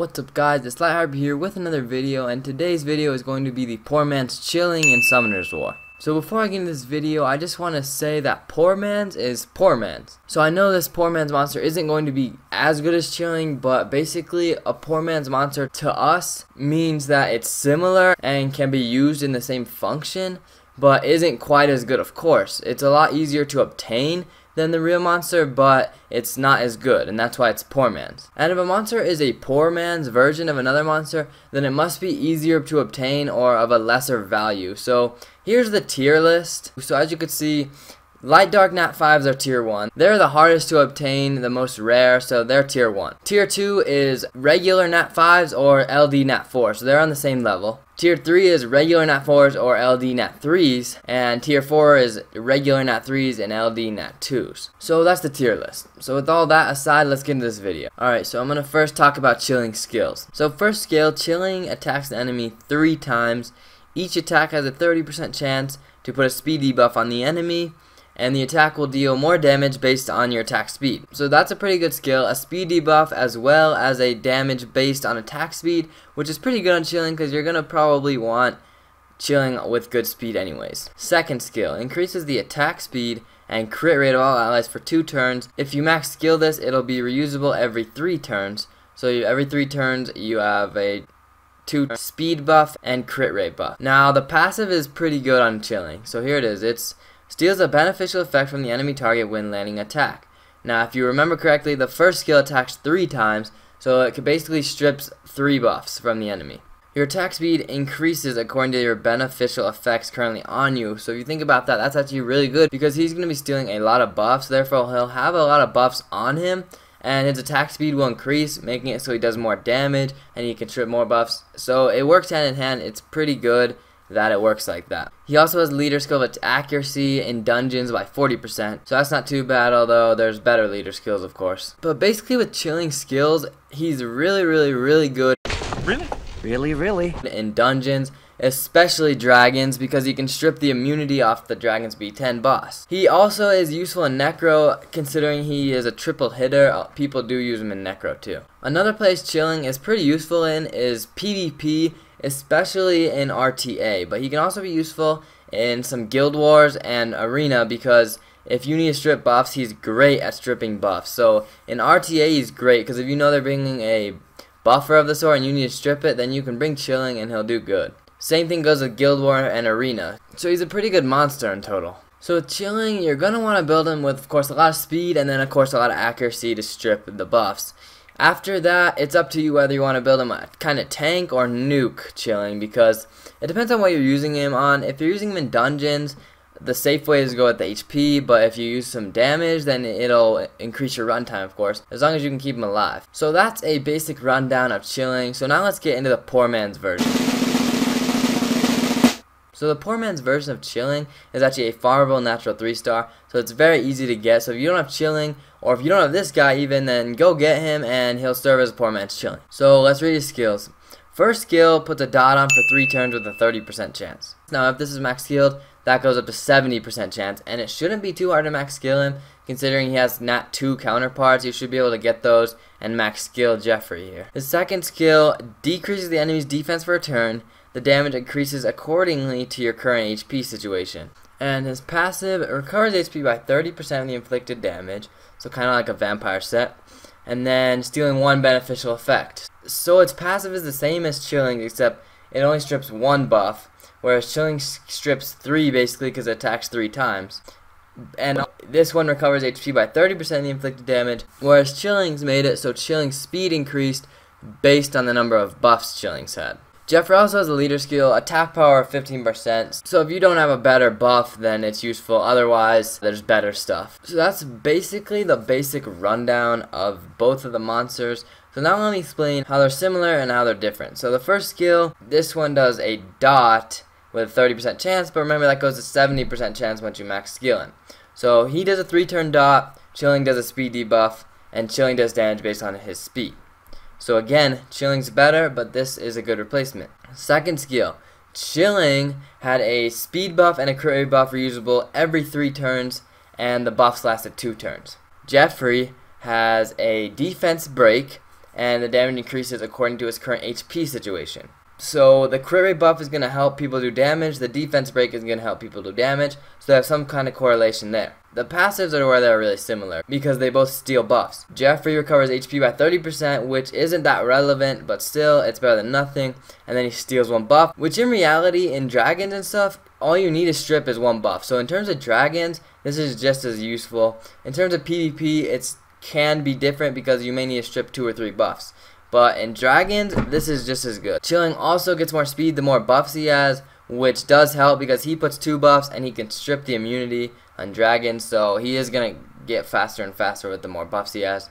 What's up guys, it's Lightheart here with another video, and today's video is going to be the Poor Man's Chilling in Summoner's War. So before I get into this video, I just want to say that Poor Man's is Poor Man's. So I know this Poor Man's monster isn't going to be as good as Chilling, but basically a Poor Man's monster to us means that it's similar and can be used in the same function, but isn't quite as good of course. It's a lot easier to obtain than the real monster, but it's not as good, and that's why it's Poor Man's. And if a monster is a Poor Man's version of another monster, then it must be easier to obtain or of a lesser value. So here's the tier list. So as you can see, Light Dark Nat 5s are tier 1. They're the hardest to obtain, the most rare, so they're tier 1. Tier 2 is regular Nat 5s or LD Nat 4s, so they're on the same level. Tier 3 is regular Nat 4s or LD Nat 3s, and Tier 4 is regular Nat 3s and LD Nat 2s. So that's the tier list. So with all that aside, let's get into this video. Alright, so I'm going to first talk about Chilling skills. So first skill, Chilling attacks the enemy 3 times. Each attack has a 30% chance to put a speed debuff on the enemy, and the attack will deal more damage based on your attack speed. So that's a pretty good skill, a speed debuff as well as a damage based on attack speed, which is pretty good on Chilling because you're going to probably want Chilling with good speed anyways. Second skill, increases the attack speed and crit rate of all allies for 2 turns. If you max skill this, it'll be reusable every 3 turns. So every 3 turns you have a 2 speed buff and crit rate buff. Now the passive is pretty good on Chilling. So here it is. It's steals a beneficial effect from the enemy target when landing attack. Now if you remember correctly, the first skill attacks 3 times, so it basically strips 3 buffs from the enemy. Your attack speed increases according to your beneficial effects currently on you. So if you think about that, that's actually really good because he's going to be stealing a lot of buffs, therefore he'll have a lot of buffs on him, and his attack speed will increase, making it so he does more damage and he can strip more buffs. So it works hand in hand. It's pretty good that it works like that. He also has leader skill of its accuracy in dungeons by 40%, so that's not too bad, although there's better leader skills of course. But basically with Chilling skills, he's really good. Really? In dungeons, especially dragons, because he can strip the immunity off the dragon's B10 boss. He also is useful in Necro, considering he is a triple hitter. People do use him in Necro too. Another place Chilling is pretty useful in is PvP, especially in RTA, but he can also be useful in some Guild Wars and Arena because if you need to strip buffs, he's great at stripping buffs. So in RTA he's great because if you know they're bringing a buffer of the sort and you need to strip it, then you can bring Chilling and he'll do good. Same thing goes with Guild War and Arena. So he's a pretty good monster in total. So with Chilling, you're going to want to build him with of course a lot of speed and then of course a lot of accuracy to strip the buffs. After that, it's up to you whether you want to build him a kind of tank or nuke Chilling, because it depends on what you're using him on. If you're using him in dungeons, the safe way is to go with the HP, but if you use some damage, then it'll increase your runtime, of course, as long as you can keep him alive. So that's a basic rundown of Chilling. So now let's get into the Poor Man's version. So the Poor Man's version of Chilling is actually a farmable natural 3-star, so it's very easy to get. So if you don't have Chilling, or if you don't have this guy even, then go get him and he'll serve as a Poor Man's Chilling. So let's read his skills. First skill puts a dot on for 3 turns with a 30% chance. Now if this is max skilled, that goes up to 70% chance, and it shouldn't be too hard to max skill him, considering he has Nat 2 counterparts. You should be able to get those and max skill Jeffrey here. His second skill decreases the enemy's defense for a turn. The damage increases accordingly to your current HP situation. And his passive recovers HP by 30% of the inflicted damage, so kind of like a vampire set, and then stealing 1 beneficial effect. So its passive is the same as Chilling, except it only strips 1 buff, whereas Chilling strips 3 basically because it attacks 3 times. And this one recovers HP by 30% of the inflicted damage, whereas Chilling's made it so Chilling's speed increased based on the number of buffs Chilling's had. Jeffrey also has a leader skill, attack power of 15%, so if you don't have a better buff, then it's useful. Otherwise, there's better stuff. So that's basically the basic rundown of both of the monsters. So now let me explain how they're similar and how they're different. So the first skill, this one does a dot with a 30% chance, but remember that goes to 70% chance once you max skill him. So he does a 3-turn dot, Chilling does a speed debuff, and Chilling does damage based on his speed. So again, Chilling's better, but this is a good replacement. Second skill, Chilling had a speed buff and a crit rate buff reusable every 3 turns, and the buffs lasted 2 turns. Jeffrey has a defense break and the damage increases according to his current HP situation. So the crit rate buff is going to help people do damage, the defense break is going to help people do damage, so they have some kind of correlation there. The passives are where they're really similar, because they both steal buffs. Jeffrey recovers HP by 30%, which isn't that relevant, but still, it's better than nothing, and then he steals 1 buff, which in reality, in dragons and stuff, all you need to strip is 1 buff. So in terms of dragons, this is just as useful. In terms of PvP, it can be different because you may need to strip 2 or 3 buffs. But in dragons, this is just as good. Chilling also gets more speed the more buffs he has, which does help because he puts 2 buffs and he can strip the immunity on dragons, so he is going to get faster and faster with the more buffs he has.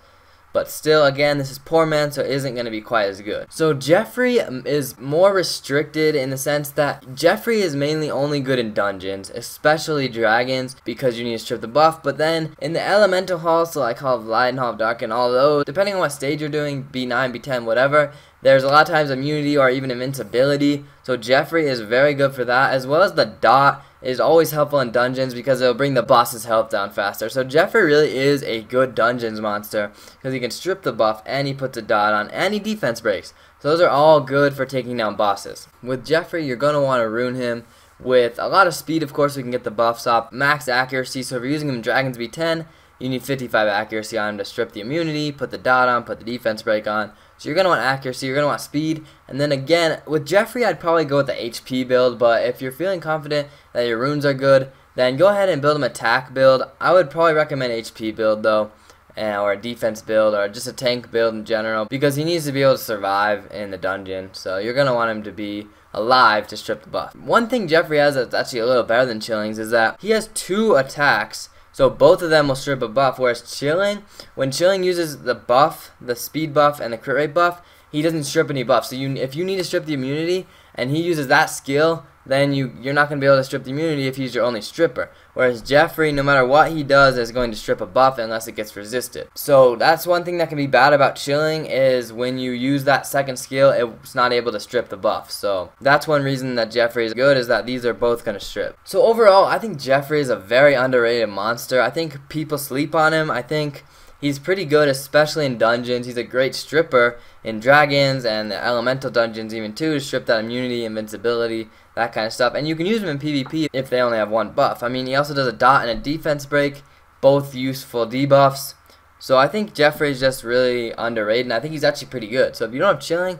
But still, again, this is poor man, so it isn't going to be quite as good. So Jeffrey is more restricted in the sense that Jeffrey is mainly only good in dungeons, especially dragons, because you need to strip the buff. But then in the elemental halls, so like Hall of Light and Hall of Dark and all those, depending on what stage you're doing, B9, B10, whatever, there's a lot of times immunity or even invincibility. So Jeffrey is very good for that, as well as the dot is always helpful in dungeons because it'll bring the boss's health down faster. So Jeffrey really is a good dungeons monster because he can strip the buff and he puts a dot on and he defense breaks. So those are all good for taking down bosses. With Jeffrey, you're going to want to rune him with a lot of speed. Of course, we can get the buffs up. Max accuracy, so if you're using him in Dragons B10, you need 55 accuracy on him to strip the immunity, put the dot on, put the defense break on. So you're going to want accuracy, you're going to want speed, and then again, with Jeffrey, I'd probably go with the HP build, but if you're feeling confident that your runes are good, then go ahead and build him attack build. I would probably recommend HP build though, or a defense build, or just a tank build in general, because he needs to be able to survive in the dungeon, so you're going to want him to be alive to strip the buff. One thing Jeffrey has that's actually a little better than Chilling's is that he has 2 attacks. So both of them will strip a buff, whereas Chilling, when Chilling uses the buff, the speed buff, and the crit rate buff, he doesn't strip any buffs. So if you need to strip the immunity, and he uses that skill, then you're not going to be able to strip the immunity if he's your only stripper. Whereas Jeffrey, no matter what he does, is going to strip a buff unless it gets resisted. So that's one thing that can be bad about Chilling is when you use that second skill, it's not able to strip the buff. So that's one reason that Jeffrey is good, is that these are both going to strip. So overall, I think Jeffrey is a very underrated monster. I think people sleep on him. I think he's pretty good, especially in dungeons. He's a great stripper in dragons and the elemental dungeons even too, to strip that immunity, invincibility, that kind of stuff. And you can use him in PvP if they only have 1 buff. I mean, he also does a dot and a defense break, both useful debuffs. So I think Jeffrey is just really underrated, and I think he's actually pretty good. So if you don't have Chilling,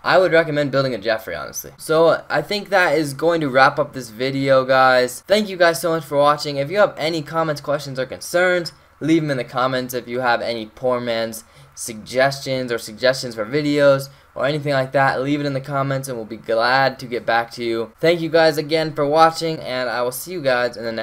I would recommend building a Jeffrey, honestly. So I think that is going to wrap up this video, guys. Thank you guys so much for watching. If you have any comments, questions, or concerns, leave them in the comments. If you have any poor man's suggestions or suggestions for videos or anything like that, leave it in the comments and we'll be glad to get back to you. Thank you guys again for watching, and I will see you guys in the next